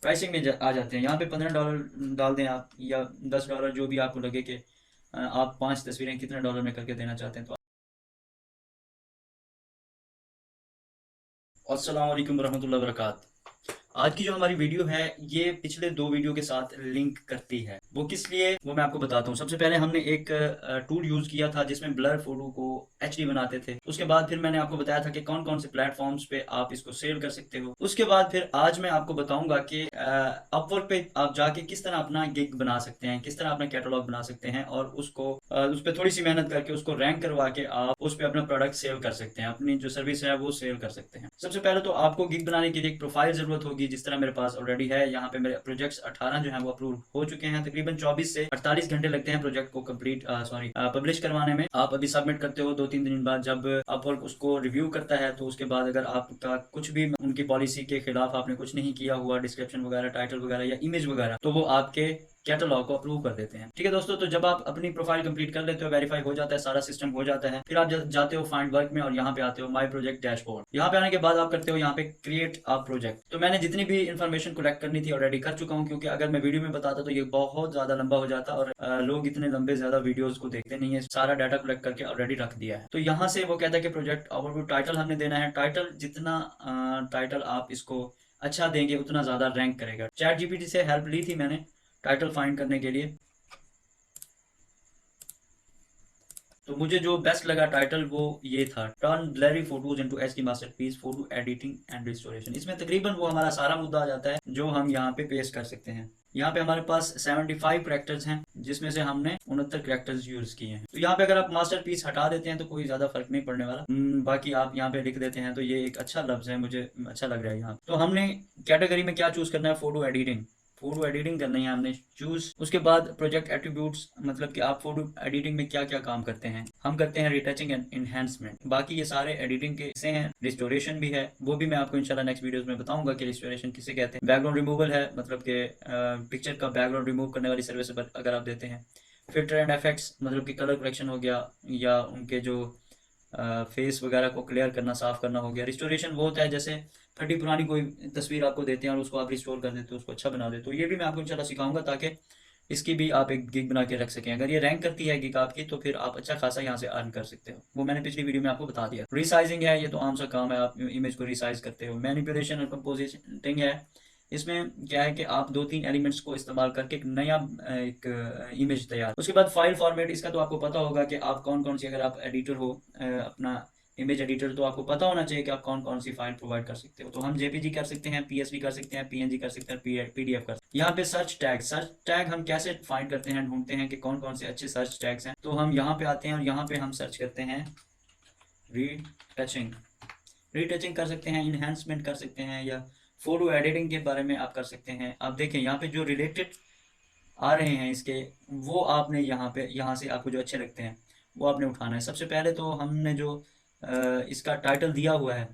Pricing में आ जाते हैं। यहाँ पे $15 डाल दें आप, या $10, जो भी आपको लगे कि आप 5 तस्वीरें कितने डॉलर में करके देना चाहते हैं। तो अस्सलाम वालेकुम रहमतुल्लाहि व बरकात। आज की जो हमारी वीडियो है ये पिछले 2 वीडियो के साथ लिंक करती है। वो किस लिए, वो मैं आपको बताता हूँ। सबसे पहले हमने एक टूल यूज किया था जिसमें ब्लर फोटो को एचडी बनाते थे। उसके बाद फिर मैंने आपको बताया था कि कौन कौन से प्लेटफॉर्म्स पे आप इसको सेल कर सकते हो। उसके बाद फिर आज मैं आपको बताऊंगा कि अपवर्क पे आप जाके किस तरह अपना गिग बना सकते हैं, किस तरह अपना कैटलॉग बना सकते हैं, और उसको उस पर थोड़ी सी मेहनत करके उसको रैंक करवा के आप उस पर अपना प्रोडक्ट सेल कर सकते हैं, अपनी जो सर्विस है वो सेल कर सकते हैं। सबसे पहले तो आपको गिग बनाने के लिए एक प्रोफाइल जरूरत होगी, जिस तरह मेरे पास ऑलरेडी है। यहाँ पे मेरे प्रोजेक्ट्स 18 जो है वो अप्रूव हो चुके हैं। तकरीबन 24 से 48 घंटे लगते हैं प्रोजेक्ट को कंप्लीट पब्लिश करवाने में। आप अभी सबमिट करते हो 2-3 दिन बाद, जब अपवर्क उसको रिव्यू करता है तो उसके बाद अगर आपका कुछ भी उनकी पॉलिसी के खिलाफ आपने कुछ नहीं किया हुआ, डिस्क्रिप्शन वगैरह, टाइटल वगैरह या इमेज वगैरह, तो वो आपके कैटलॉग को अप्रूव कर देते हैं। ठीक है दोस्तों, तो जब आप अपनी प्रोफाइल कंप्लीट कर लेते हो, वेरीफाई हो जाता है, सारा सिस्टम हो जाता है, फिर आप जाते हो फाइंड वर्क में और यहाँ पे आते हो माई प्रोजेक्ट डैशबोर्ड। यहाँ पे आने के बाद आप करते हो यहाँ पे क्रिएट अ प्रोजेक्ट। तो मैंने जितनी भी इन्फॉर्मेशन कलेक्ट करनी थी ऑलरेडी कर चुका हूँ, क्योंकि अगर मैं वीडियो में बताता तो ये बहुत ज्यादा लंबा हो जाता, और लोग इतने लंबे ज्यादा वीडियोस को देखते नहीं है। सारा डाटा कलेक्ट करके ऑलरेडी रख दिया है। तो यहाँ से वो कहता है कि प्रोजेक्ट ओवरव्यू टाइटल हमने देना है। टाइटल जितना टाइटल आप इसको अच्छा देंगे उतना ज्यादा रैंक करेगा। चैट जीपीटी से हेल्प ली थी मैंने टाइटल फाइंड करने के लिए। तो मुझे जो बेस्ट लगा टाइटल वो ये था, turn blurry photos into HD masterpiece, photo editing and restoration. इसमें तकरीबन वो हमारा सारा मुद्दा आ जाता है जो हम यहाँ पे पेश कर सकते हैं। यहाँ पे हमारे पास 75 करेक्टर्स हैं, जिसमें से हमने 69 करेक्टर्स यूज किए हैं। तो यहाँ पे अगर आप मास्टरपीस हटा देते हैं तो कोई ज्यादा फर्क नहीं पड़ने वाला। बाकी आप यहाँ पे लिख देते हैं तो ये एक अच्छा लफ्ज है, मुझे अच्छा लग रहा है यहाँ। तो हमने कैटेगरी में क्या चूज करना है, फोटो एडिटिंग। फोटो एडिटिंग करनी है हमने चूज। उसके बाद प्रोजेक्ट एट्रीब्यूट्स, मतलब कि आप फोटो एडिटिंग में क्या क्या काम करते हैं। हम करते हैं रिटचिंग एंड इनहेंसमेंट। बाकी ये सारे एडिटिंग के हिस्से हैं। रिस्टोरेशन भी है, वो भी मैं आपको इंशाल्लाह नेक्स्ट वीडियोस में बताऊंगा कि रिस्टोरेशन किसे कहते हैं। बैकग्राउंड रिमूवल है, मतलब कि पिक्चर का बैकग्राउंड रिमूव करने वाली सर्विस अगर आप देते हैं। फिल्टर एंड इफेक्ट्स, मतलब कि कलर करेक्शन हो गया, या उनके जो फेस वगैरह को क्लियर करना, साफ करना हो गया। रिस्टोरेशन वो होता है जैसे फटी पुरानी कोई तस्वीर आपको देते हैं और उसको आप रिस्टोर कर देते हो, उसको अच्छा बना देते हो। ये भी मैं आपको इंशाल्लाह सिखाऊंगा ताकि इसकी भी आप एक गिग बना के रख सकें। अगर ये रैंक करती है गिग आपकी, तो फिर आप अच्छा खासा यहाँ से अर्न कर सकते हो। वो मैंने पिछली वीडियो में आपको बता दिया। रिसाइजिंग है, ये तो आम सा काम है, आप इमेज को रिसाइज करते हो। मैनिपुलेशन और कंपोजिटिंग है, इसमें क्या है कि आप 2-3 एलिमेंट्स को इस्तेमाल करके एक नया एक इमेज तैयार। उसके बाद फाइल फॉर्मेट, इसका तो आपको पता होगा कि आप कौन कौन सी, अगर आप एडिटर हो अपना इमेज एडिटर, तो आपको पता होना चाहिए कि आप कौन कौन सी फाइल प्रोवाइड कर सकते हो। तो हम जेपीजी कर सकते हैं, पीएसडी कर सकते हैं, पीएनजी कर सकते हैं, पीडीएफ कर सकते हैं। यहाँ पे सर्च टैग हम कैसे फाइंड करते हैं, ढूंढते हैं कि कौन कौन से अच्छे सर्च टैग्स हैं। तो हम यहाँ पे आते हैं और यहाँ पे हम सर्च करते हैं रीटचिंग। रीटचिंग कर सकते हैं, इन्हेंसमेंट कर सकते हैं, या फोटो एडिटिंग के बारे में आप कर सकते हैं। आप देखें यहाँ पे जो रिलेटेड आ रहे हैं इसके, वो आपने यहाँ से आपको जो अच्छे लगते हैं वो आपने उठाना है। सबसे पहले तो हमने जो इसका टाइटल दिया हुआ है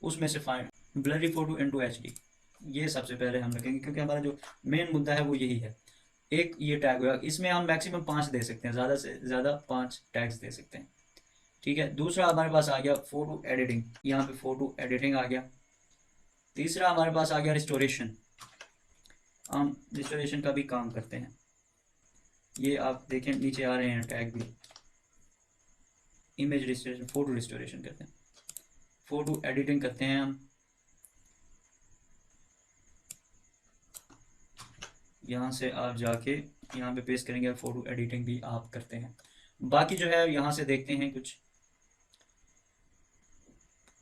उसमें से find blurry photo into HD, ये सबसे पहले हम रखेंगे, क्योंकि हमारा जो मेन मुद्दा है वो यही है। एक ये टैग हुआ, इसमें हम मैक्सिमम 5 दे सकते हैं, ज़्यादा से ज़्यादा 5 टैग्स दे सकते हैं। ठीक है, दूसरा हमारे पास आ गया फोटो एडिटिंग, यहाँ पे फोटो एडिटिंग आ गया। तीसरा हमारे पास आ गया रिस्टोरेशन, हम रिस्टोरेशन का भी काम करते हैं। ये आप देखें नीचे आ रहे हैं टैग भी। इमेज रिस्टोरेशन, फोटो रिस्टोरेशन करते हैं, फोटो एडिटिंग करते हैं हम। यहाँ से आप जाके यहाँ पे पेस्ट करेंगे, फोटो एडिटिंग भी आप करते हैं। बाकी जो है यहाँ से देखते हैं कुछ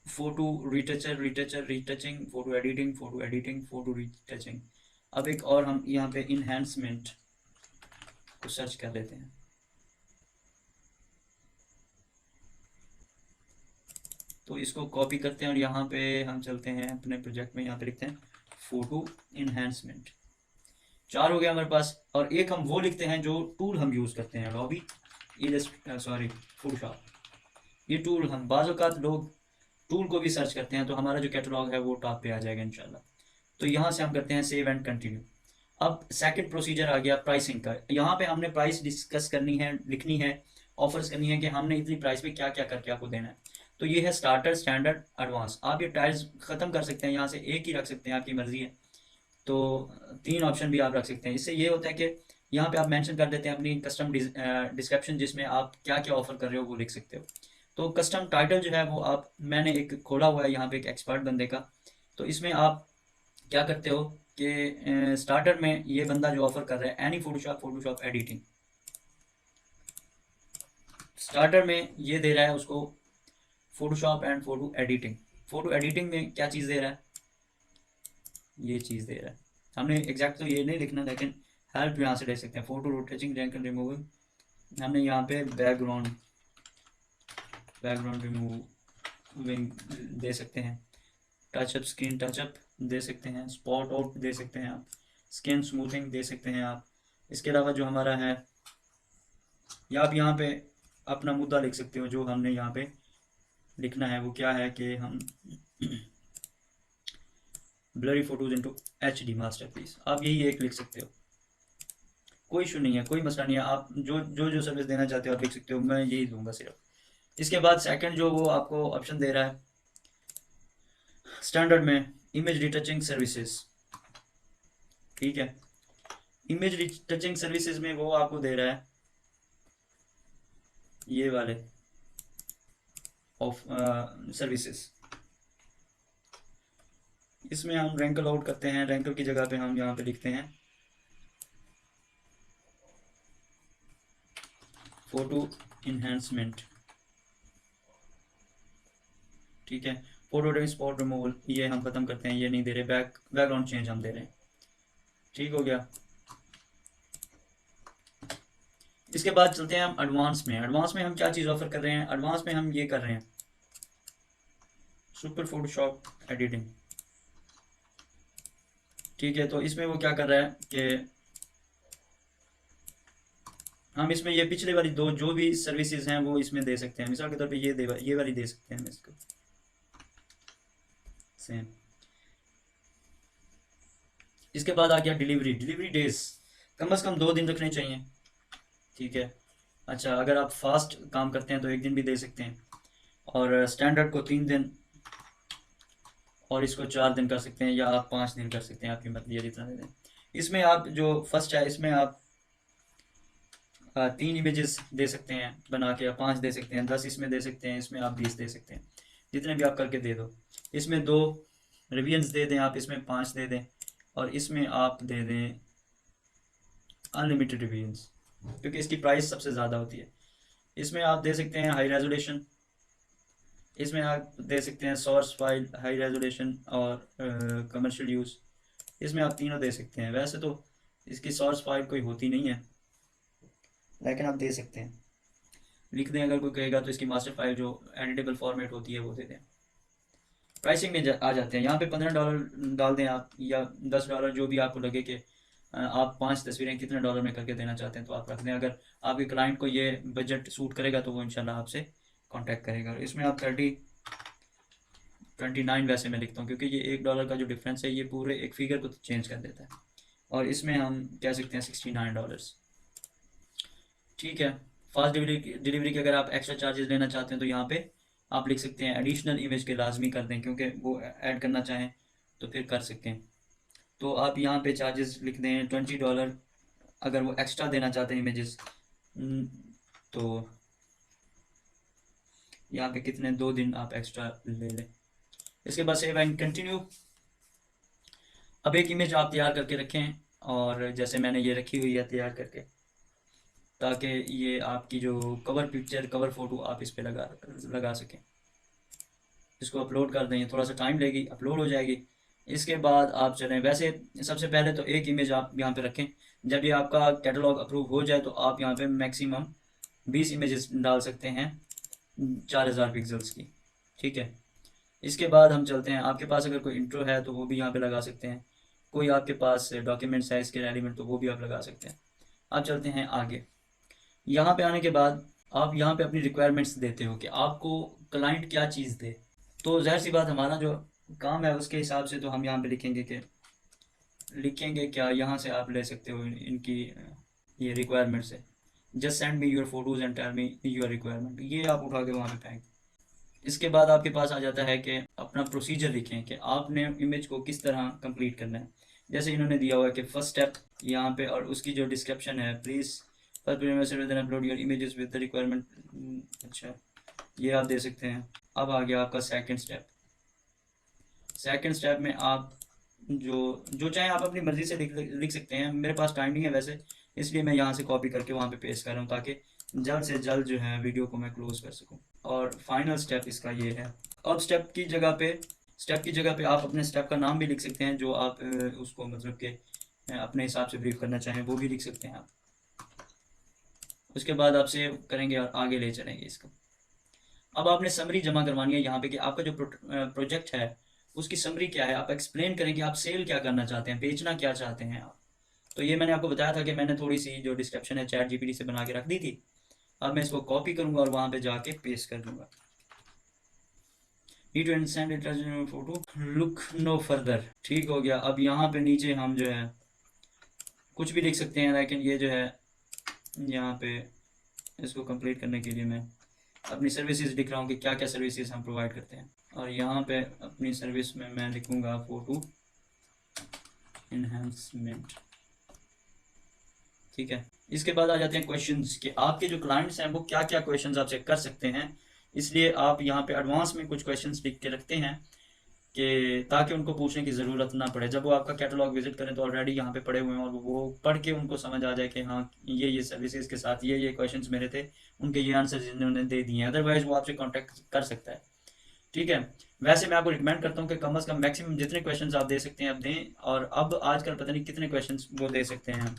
photo retouching, photo editing, photo editing, photo retouching. अब एक और हम यहाँ पे इनहेंसमेंट को सर्च कर लेते हैं। तो इसको कॉपी करते हैं और यहाँ पे हम चलते हैं अपने प्रोजेक्ट में, यहाँ पे लिखते हैं फोटो इनहेंसमेंट। 4 हो गया हमारे पास। और एक हम वो लिखते हैं जो टूल हम यूज़ करते हैं, लॉबी फोटोशॉप। ये टूल हम बाज़ औक़ात लोग टूल को भी सर्च करते हैं, तो हमारा जो कैटलॉग है वो टॉप पे आ जाएगा इंशाल्लाह। तो यहाँ से हम करते हैं सेव एंड कंटिन्यू। अब सेकंड प्रोसीजर आ गया प्राइसिंग का। यहाँ पे हमने प्राइस डिस्कस करनी है, लिखनी है, ऑफर्स करनी है कि हमने इतनी प्राइस में क्या क्या करके आपको देना है। तो ये है स्टार्टर, स्टैंडर्ड, एडवांस। आप ये टाइल्स ख़त्म कर सकते हैं, यहाँ से एक ही रख सकते हैं, आपकी मर्ज़ी है। तो 3 ऑप्शन भी आप रख सकते हैं। इससे ये होता है कि यहाँ पे आप मेंशन कर देते हैं अपनी कस्टम डिस्क्रिप्शन, जिसमें आप क्या क्या ऑफर कर रहे हो वो लिख सकते हो। तो कस्टम टाइटल जो है वो आप, मैंने एक खोला हुआ है यहाँ पे एक एक्सपर्ट बंदे का, तो इसमें आप क्या करते हो कि स्टार्टर में ये बंदा जो ऑफर कर रहा है एनी फोटोशॉप एडिटिंग, स्टार्टर में ये दे रहा है उसको Photoshop and photo editing. Photo editing में क्या चीज़ दे रहा है, ये चीज़ दे रहा है। हमने एग्जैक्ट तो ये नहीं लिखना, लेकिन हेल्प यहाँ से ले सकते हैं। फोटो रोटेटिंग रैंक रिमूविंग, हमने यहाँ पे बैकग्राउंड रिमूविंग दे सकते हैं। टचअप, स्क्रीन टचअप दे सकते हैं। स्पॉट आउट दे सकते हैं आप। स्किन स्मूथिंग दे सकते हैं आप। इसके अलावा जो हमारा है, या आप यहाँ पे अपना मुद्दा लिख सकते हो। जो हमने यहाँ पे लिखना है वो क्या है कि हम blurry photos into HD masterpiece, आप यही एक लिख सकते हो। कोई इशू नहीं है, कोई मसला नहीं है। आप जो सर्विस देना चाहते हो आप लिख सकते हो, मैं यही दूंगा सिर्फ। इसके बाद सेकंड जो वो आपको ऑप्शन दे रहा है स्टैंडर्ड में, इमेज रिटचिंग सर्विसेज। ठीक है, इमेज रिटचिंग सर्विसेज में वो आपको दे रहा है ये वाले ऑफ सर्विसेज। इसमें हम रैंकल आउट करते हैं। रैंकल की जगह पे हम यहाँ पे लिखते हैं फोटो इन्हेंसमेंट। ठीक है, फोटो स्पॉट रिमूवल ये हम खत्म करते हैं, ये नहीं दे रहे। बैकग्राउंड चेंज हम दे रहे हैं। ठीक हो गया। इसके बाद चलते हैं हम एडवांस में। एडवांस में हम क्या चीज़ ऑफर कर रहे हैं, एडवांस में हम ये कर रहे हैं सुपर फोटोशॉप एडिटिंग। ठीक है, तो इसमें वो क्या कर रहा है कि हम इसमें ये पिछले वाली दो जो भी सर्विसेज हैं वो इसमें दे सकते हैं। मिसाल के तौर पे ये वाली दे सकते हैं इसको सेम। इसके बाद आ गया डिलीवरी डेज, कम से कम 2 दिन रखने चाहिए। ठीक है, अच्छा अगर आप फास्ट काम करते हैं तो 1 दिन भी दे सकते हैं, और स्टैंडर्ड को 3 दिन, और इसको 4 दिन कर सकते हैं, या आप 5 दिन कर सकते हैं, आपकी मर्जी है जितना दे दें। इसमें आप जो फर्स्ट है इसमें आप 3 इमेजेस दे सकते हैं बना के, या 5 दे सकते हैं, 10 इसमें दे सकते हैं, इसमें आप 20 दे सकते हैं, जितने भी आप करके दे दो। इसमें 2 रिविजन्स दे दें आप, इसमें 5 दे दें, और इसमें आप दे दें अनलिमिटेड रिविजन्स, क्योंकि इसकी प्राइस सबसे ज़्यादा होती है। इसमें आप दे सकते हैं हाई रेजोल्यूशन, इसमें आप दे सकते हैं सोर्स फाइल, हाई रेजोल्यूशन और कमर्शियल यूज़। इसमें आप तीनों दे सकते हैं। वैसे तो इसकी सोर्स फाइल कोई होती नहीं है, लेकिन आप दे सकते हैं। लिख दें अगर कोई कहेगा तो इसकी मास्टर फाइल जो एडिटेबल फॉर्मेट होती है वो दे दें। प्राइसिंग में आ जाते हैं। यहाँ पे $15 डाल दें आप, या $10, जो भी आपको लगे कि आप 5 तस्वीरें कितने डॉलर में करके देना चाहते हैं तो आप रख दें। अगर आपके क्लाइंट को ये बजट सूट करेगा तो वो इंशाल्लाह आपसे कांटेक्ट करेगा। इसमें आप 29 वैसे मैं लिखता हूँ, क्योंकि ये $1 का जो डिफरेंस है ये पूरे एक फिगर को चेंज कर देता है। और इसमें हम कह सकते हैं $69। ठीक है, फास्ट डिलीवरी के अगर आप एक्स्ट्रा चार्जेस लेना चाहते हैं तो यहाँ पे आप लिख सकते हैं एडिशनल इमेज के लाजमी कर दें, क्योंकि वो ऐड करना चाहें तो फिर कर सकते हैं। तो आप यहाँ पे चार्जेस लिख दें $20, अगर वो एक्स्ट्रा देना चाहते हैं इमेजेस तो यहाँ पे कितने 2 दिन आप एक्स्ट्रा ले लें। इसके बाद सेव एंड कंटिन्यू। अब एक इमेज आप तैयार करके रखें, और जैसे मैंने ये रखी हुई है तैयार करके, ताकि ये आपकी जो कवर पिक्चर, कवर फोटो आप इस पे लगा सकें। इसको अपलोड कर दें, थोड़ा सा टाइम लेगी, अपलोड हो जाएगी। इसके बाद आप चलें, वैसे सबसे पहले तो एक इमेज आप यहाँ पे रखें। जब ये आपका कैटलॉग अप्रूव हो जाए तो आप यहाँ पे मैक्सिमम 20 इमेजेस डाल सकते हैं 4000 पिक्सल्स की। ठीक है, इसके बाद हम चलते हैं, आपके पास अगर कोई इंट्रो है तो वो भी यहाँ पे लगा सकते हैं, कोई आपके पास डॉक्यूमेंट साइज के एलिमेंट तो वो भी आप लगा सकते हैं। आप चलते हैं आगे। यहाँ पे आने के बाद आप यहाँ पे अपनी रिक्वायरमेंट्स देते हो कि आपको क्लाइंट क्या चीज़ दे। तो जाहिर सी बात हमारा जो काम है उसके हिसाब से तो हम यहाँ पे लिखेंगे क्या, यहाँ से आप ले सकते हो इनकी ये रिक्वायरमेंट्स है। Just send me your photos and tell me your requirement, ये आप उठा के वहाँ पे फेंक। इसके बाद आपके पास आ जाता है कि अपना प्रोसीजर लिखें कि आपने इमेज को किस तरह कंप्लीट करना है। जैसे इन्होंने दिया हुआ है कि फर्स्ट स्टेप यहाँ पे, और उसकी जो डिस्क्रिप्शन है, please upload your images with the requirement. अच्छा, ये आप दे सकते हैं। अब आ गया आपका सेकंड स्टेप। सेकंड स्टेप में आप जो जो चाहे आप अपनी मर्ज़ी से लिख सकते हैं। मेरे पास टाइम नहीं है वैसे, इसलिए मैं यहाँ से कॉपी करके वहाँ पे पेस्ट कर रहा हूँ, ताकि जल्द से जल्द जो है वीडियो को मैं क्लोज कर सकूँ। और फाइनल स्टेप इसका ये है। अब स्टेप की जगह पे आप अपने स्टेप का नाम भी लिख सकते हैं, जो आप उसको मतलब कि अपने हिसाब से ब्रीफ करना चाहें वो भी लिख सकते हैं आप। उसके बाद आप सेव करेंगे और आगे ले चलेंगे इसको। अब आपने समरी जमा करवानी है यहाँ पे कि आपका जो प्रोजेक्ट है उसकी समरी क्या है। आप एक्सप्लेन करें कि आप सेल क्या करना चाहते हैं, बेचना क्या चाहते हैं आप। तो ये मैंने आपको बताया था कि मैंने थोड़ी सी जो डिस्क्रिप्शन है चैट जीपीटी से बना के रख दी थी। अब मैं इसको कॉपी करूँगा और वहाँ पे जाके पेस्ट कर दूँगा। Need to send it photo, look no further. ठीक हो गया। अब यहाँ पे नीचे हम जो है कुछ भी लिख सकते हैं, लेकिन ये जो है यहाँ पे इसको कंप्लीट करने के लिए मैं अपनी सर्विसेज लिख रहा हूँ कि क्या क्या सर्विसेज हम प्रोवाइड करते हैं। और यहाँ पे अपनी सर्विस में मैं लिखूँगा फोटो इन्हेंसमेंट। ठीक है। इसके बाद आ जाते हैं क्वेश्चंस कि आपके जो क्लाइंट्स हैं वो क्या क्या क्वेश्चंस आपसे कर सकते हैं। इसलिए आप यहाँ पे एडवांस में कुछ क्वेश्चंस लिख के रखते हैं कि ताकि उनको पूछने की ज़रूरत ना पड़े। जब वो आपका कैटलॉग विजिट करें तो ऑलरेडी यहाँ पे पड़े हुए हैं और वो पढ़ के उनको समझ आ जाए कि हाँ ये सर्विसेज के साथ ये क्वेश्चंस मेरे थे, उनके ये आंसर इन्होंने दे दिए हैं। अदरवाइज वो आपसे कॉन्टैक्ट कर सकता है। ठीक है। वैसे मैं आपको रिकमेंड करता हूँ कि कम से कम मैक्सिमम जितने क्वेश्चंस आप दे सकते हैं आप दें। और अब आजकल पता नहीं कितने क्वेश्चंस वो दे सकते हैं,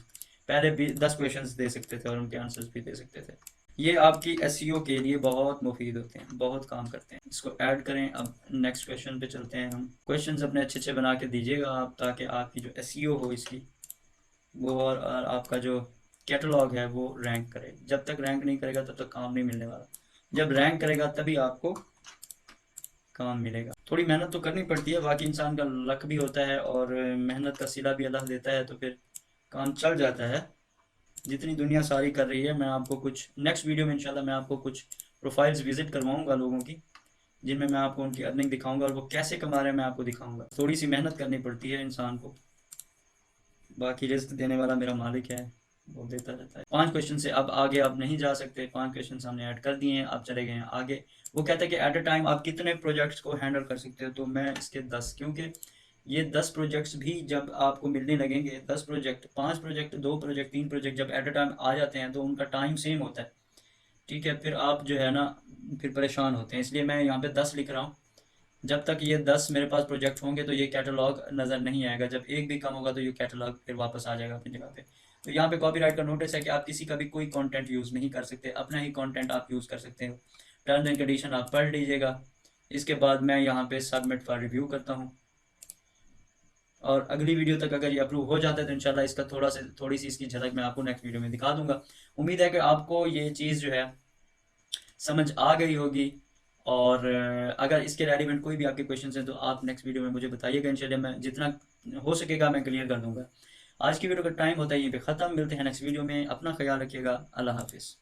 पहले भी 10 क्वेश्चंस दे सकते थे और उनके आंसर्स भी दे सकते थे। ये आपकी एसईओ के लिए बहुत मुफीद होते हैं, बहुत काम करते हैं। इसको ऐड करें। अब नेक्स्ट क्वेश्चन पे चलते हैं हम। क्वेश्चंस अपने अच्छे अच्छे बना के दीजिएगा आप, ताकि आपकी जो एसईओ हो इसकी वो और आपका जो कैटलॉग है वो रैंक करे। जब तक रैंक नहीं करेगा तब तक काम नहीं मिलने वाला। जब रैंक करेगा तभी आपको काम मिलेगा। थोड़ी मेहनत तो करनी पड़ती है, बाकी इंसान का लक भी होता है और मेहनत का सिला भी अल्लाह देता है, तो फिर काम चल जाता है। जितनी दुनिया सारी कर रही है, मैं आपको कुछ नेक्स्ट वीडियो में इंशाल्लाह मैं आपको कुछ प्रोफाइल्स विजिट करवाऊंगा लोगों की, जिनमें मैं आपको उनकी अर्निंग दिखाऊंगा और वो कैसे कमा रहे हैं मैं आपको दिखाऊंगा। थोड़ी सी मेहनत करनी पड़ती है इंसान को, बाकी रिस्क देने वाला मेरा मालिक है, वो देता रहता है। 5 क्वेश्चन से अब आगे आप नहीं जा सकते। 5 क्वेश्चन हमने ऐड कर दिए हैं, आप चले गए हैं आगे। वो कहते हैं कि एट अ टाइम आप कितने प्रोजेक्ट्स को हैंडल कर सकते हो, तो मैं इसके 10, क्योंकि ये 10 प्रोजेक्ट्स भी जब आपको मिलने लगेंगे, 10 प्रोजेक्ट, 5 प्रोजेक्ट, 2 प्रोजेक्ट, 3 प्रोजेक्ट जब एट अ टाइम आ जाते हैं तो उनका टाइम सेम होता है। ठीक है। फिर आप जो है ना फिर परेशान होते हैं, इसलिए मैं यहाँ पे 10 लिख रहा हूँ। जब तक ये 10 मेरे पास प्रोजेक्ट होंगे तो ये कैटलॉग नज़र नहीं आएगा। जब एक भी कम होगा तो ये कैटलॉग फिर वापस आ जाएगा अपनी जगह पे। तो यहाँ पे कॉपीराइट का नोटिस है कि आप किसी का भी कोई कंटेंट यूज़ नहीं कर सकते, अपना ही कंटेंट आप यूज़ कर सकते हो। टर्म्स एंड कंडीशन आप पढ़ लीजिएगा। इसके बाद मैं यहाँ पे सबमिट फॉर रिव्यू करता हूँ, और अगली वीडियो तक अगर ये अप्रूव हो जाता है तो इंशाल्लाह इसका थोड़ी सी इसकी झलक मैं आपको नेक्स्ट वीडियो में दिखा दूंगा। उम्मीद है कि आपको ये चीज़ जो है समझ आ गई होगी। और अगर इसके रेलिवेंट कोई भी आपके क्वेश्चन हैं तो आप नेक्स्ट वीडियो में मुझे बताइएगा। इंशाल्लाह मैं जितना हो सकेगा मैं क्लियर कर दूंगा। आज की वीडियो का टाइम होता है यहीं पे ख़त्म। मिलते हैं नेक्स्ट वीडियो में। अपना ख्याल रखिएगा। अल्लाह हाफिज़।